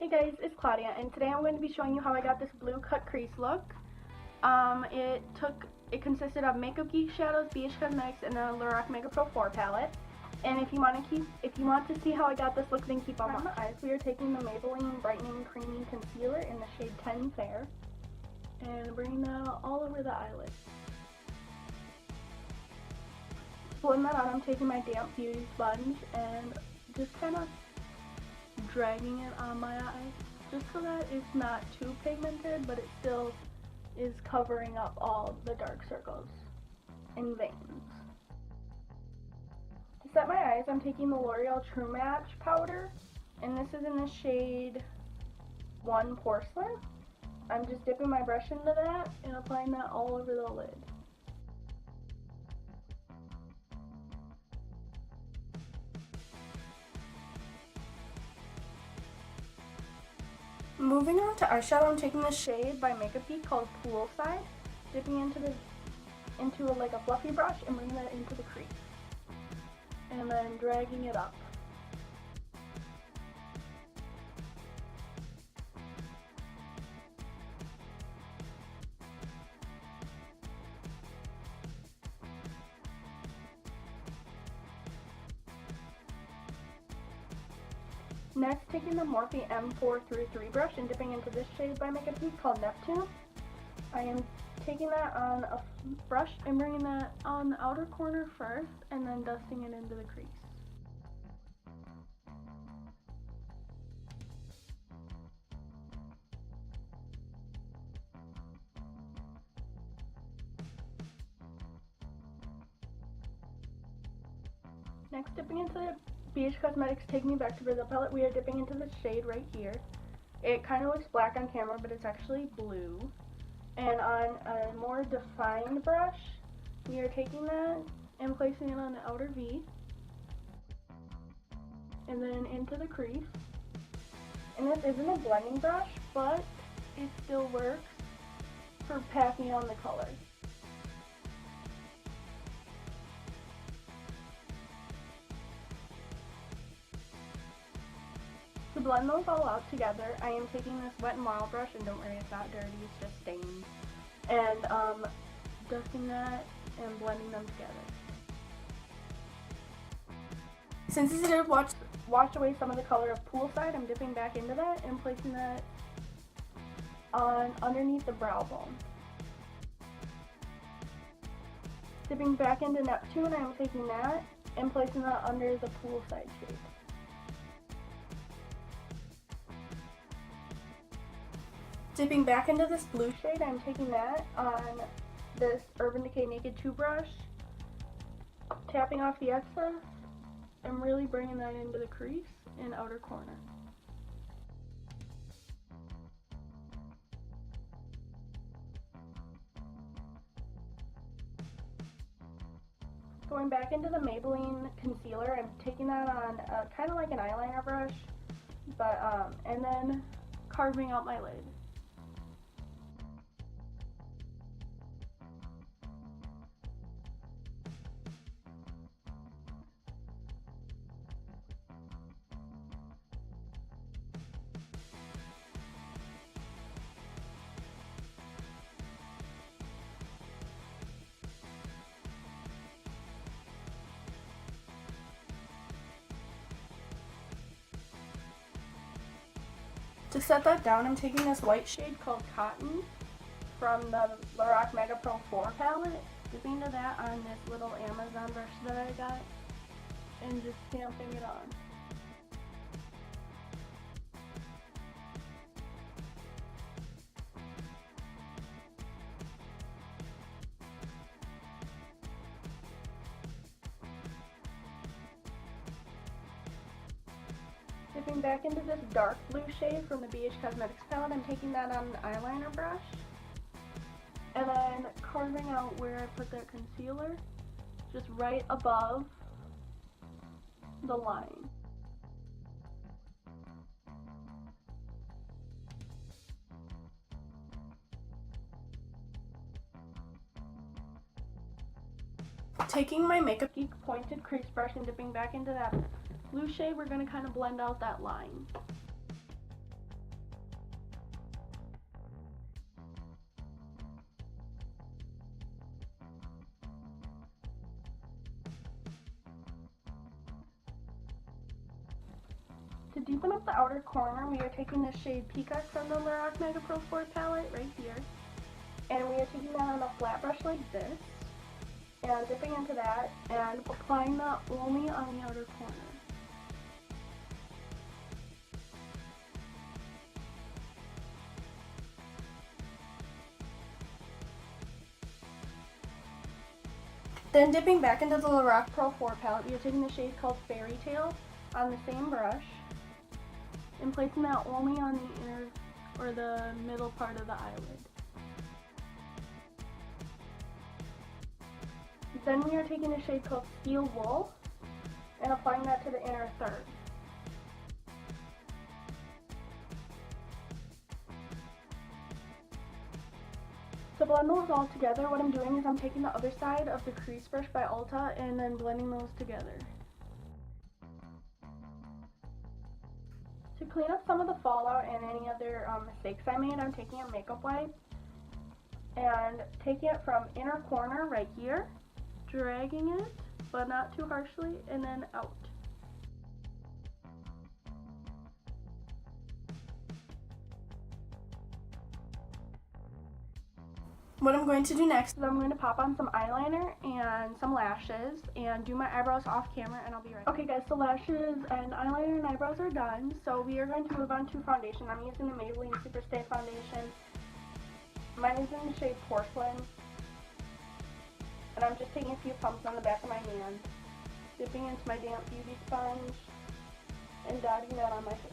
Hey guys, it's Claudia, and today I'm going to be showing you how I got this blue cut crease look. It consisted of Makeup Geek shadows, BH Cosmetics, and a Lorac Mega Pro 4 palette. And if you want to see how I got this look, then keep on watching. Eyes, we are taking the Maybelline Brightening Creamy Concealer in the shade 10 Fair, and bringing that all over the eyelid. To blend that out, I'm taking my damp beauty sponge and just kind of dragging it on my eye, just so that it's not too pigmented, but it still is covering up all the dark circles and veins. To set my eyes, I'm taking the L'Oreal True Match powder, and this is in the shade 1 Porcelain. I'm just dipping my brush into that and applying that all over the lid. Moving on to eyeshadow, I'm taking the shade by Makeup Geek called Poolside, dipping into like a fluffy brush and bringing that into the crease, and then dragging it up. Next, taking the Morphe M433 brush and dipping into this shade by Makeup Geek called Neptune. I am taking that on a brush and bringing that on the outer corner first, and then dusting it into the crease. Next, dipping into the BH Cosmetics Take Me Back to Brazil palette, we are dipping into the shade right here. It kind of looks black on camera, but it's actually blue. And on a more defined brush, we are taking that and placing it on the outer V, and then into the crease. And this isn't a blending brush, but it still works for packing on the color. To blend those all out together, I am taking this Wet n Wild brush, and don't worry, it's not dirty, it's just stained, and dusting that and blending them together. Since it did wash away some of the color of Poolside, I'm dipping back into that and placing that on underneath the brow bone. Dipping back into Neptune, I'm taking that and placing that under the Poolside shade. Dipping back into this blue shade, I'm taking that on this Urban Decay Naked 2 brush, tapping off the excess, and really bringing that into the crease and outer corner. Going back into the Maybelline concealer, I'm taking that on kind of like an eyeliner brush, but and then carving out my lid. To set that down, I'm taking this white shade called Cotton from the Lorac Mega Pro 4 palette, dipping into that on this little Amazon brush that I got, and just stamping it on. Dipping back into this dark blue shade from the BH Cosmetics palette, I'm taking that on an eyeliner brush, and then carving out where I put that concealer, just right above the line. Taking my Makeup Geek pointed crease brush and dipping back into that blue shade, we're going to kind of blend out that line. To deepen up the outer corner, we are taking the shade Peacock from the Lorac Mega Pro 4 palette right here. And we are taking that on a flat brush like this. And dipping into that and applying that only on the outer corner. Then dipping back into the Lorac Pro 4 palette, we are taking the shade called Fairytale on the same brush and placing that only on the inner or the middle part of the eyelid. Then we are taking a shade called Steel Wool and applying that to the inner third. To blend those all together, what I'm doing is I'm taking the other side of the Crease brush by Ulta and then blending those together. To clean up some of the fallout and any other mistakes I made, I'm taking a makeup wipe and taking it from inner corner right here, dragging it, but not too harshly, and then out. What I'm going to do next is I'm going to pop on some eyeliner and some lashes and do my eyebrows off camera, and I'll be right back. Okay guys, so lashes and eyeliner and eyebrows are done, so we are going to move on to foundation. I'm using the Maybelline Superstay foundation. Mine is in the shade Porcelain. And I'm just taking a few pumps on the back of my hand, dipping into my damp beauty sponge, and dotting that on my face.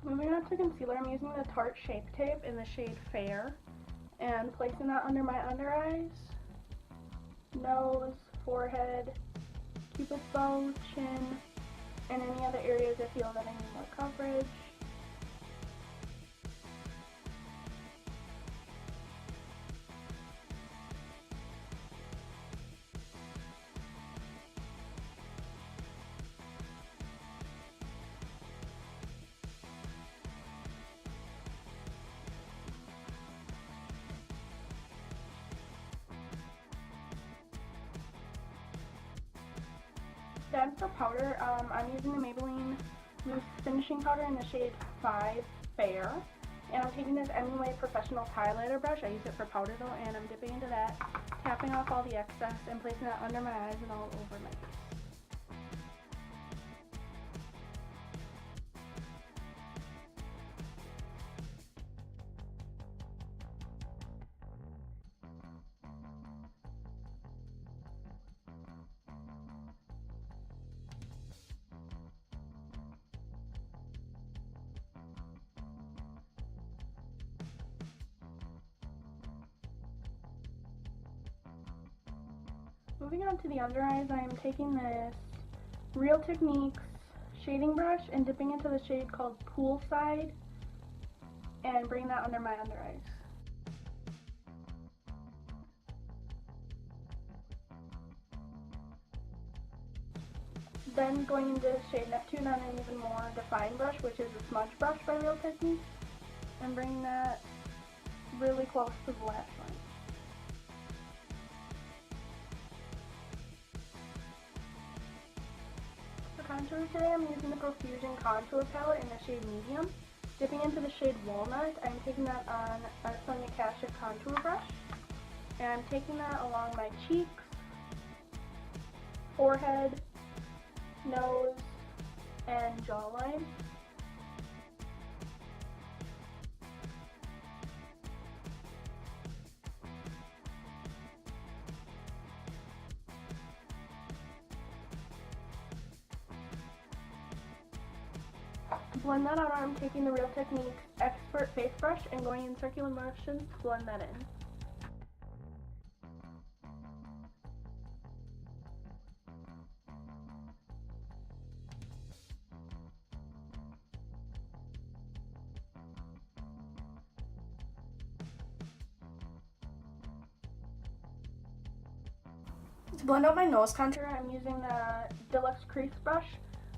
Moving on to concealer, I'm using the Tarte Shape Tape in the shade Fair and placing that under my under eyes, nose, forehead, cupid's bow, chin, and any other areas I feel that I need more coverage. Then for powder, I'm using the Maybelline Loose Finishing Powder in the shade 5 Fair. And I'm taking this MUA Professional Highlighter brush. I use it for powder though, and I'm dipping into that, tapping off all the excess, and placing that under my eyes and all over my face. Moving on to the under eyes, I am taking this Real Techniques shading brush and dipping into the shade called Poolside and bringing that under my under eyes. Then going into the shade Neptune on an even more defined brush, which is a smudge brush by Real Techniques, and bringing that really close to the lash line. Contour today, I'm using the Profusion contour palette in the shade Medium. Dipping into the shade Walnut, I'm taking that on a Sonia Kashuk contour brush And I'm taking that along my cheeks, forehead, nose, and jawline. To blend that out, I'm taking the Real Techniques Expert Face Brush and going in circular motions to blend that in. To blend out my nose contour, I'm using the Deluxe Crease brush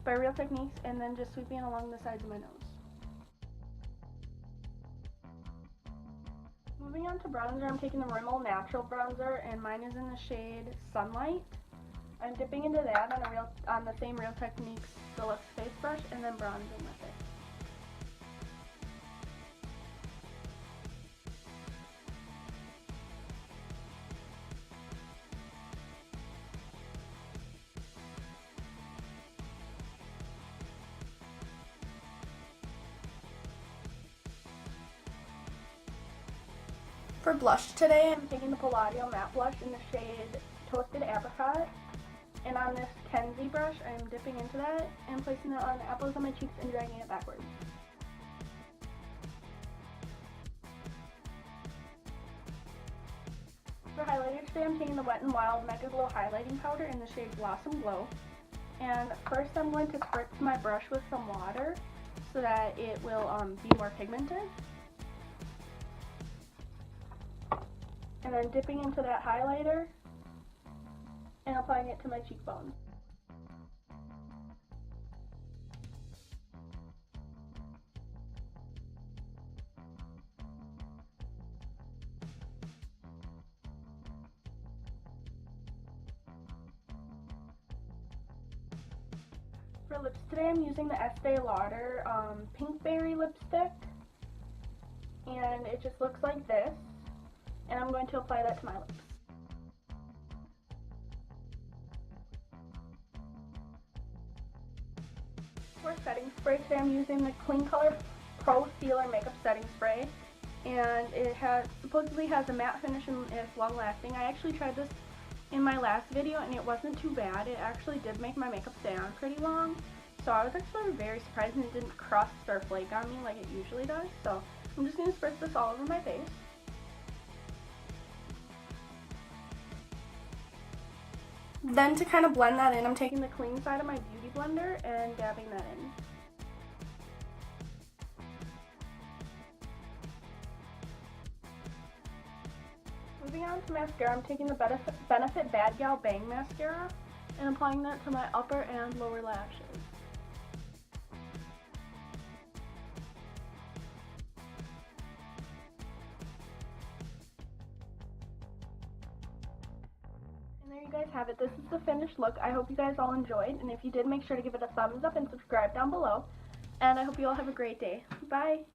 by Real Techniques and then just sweeping it along the sides of my nose. Moving on to bronzer, I'm taking the Rimmel Natural Bronzer and mine is in the shade Sunlight. I'm dipping into that on the same Real Techniques Deluxe Face Brush and then bronzing with it. For blush today, I'm taking the Palladio Matte Blush in the shade Toasted Apricot. And on this Kenzie brush, I'm dipping into that and placing it on the apples of my cheeks and dragging it backwards. For highlighter today, I'm taking the Wet n Wild Mega Glow Highlighting Powder in the shade Blossom Glow. And first I'm going to spritz my brush with some water so that it will be more pigmented. And then dipping into that highlighter and applying it to my cheekbones. For lips today, I'm using the Estee Lauder Pink Berry lipstick, and it just looks like this. And I'm going to apply that to my lips. For setting spray today, I'm using the Clean Color Pro Sealer Makeup Setting Spray, and it supposedly has a matte finish and it's long lasting. I actually tried this in my last video and it wasn't too bad. It actually did make my makeup stay on pretty long, so I was actually very surprised, and it didn't crust or flake on me like it usually does. So I'm just going to spritz this all over my face. Then to kind of blend that in, I'm taking the clean side of my beauty blender and dabbing that in. Moving on to mascara, I'm taking the Benefit Bad Gal Bang Mascara and applying that to my upper and lower lashes. And there you guys have it. This is the finished look. I hope you guys all enjoyed, and if you did, make sure to give it a thumbs up and subscribe down below. And I hope you all have a great day. Bye!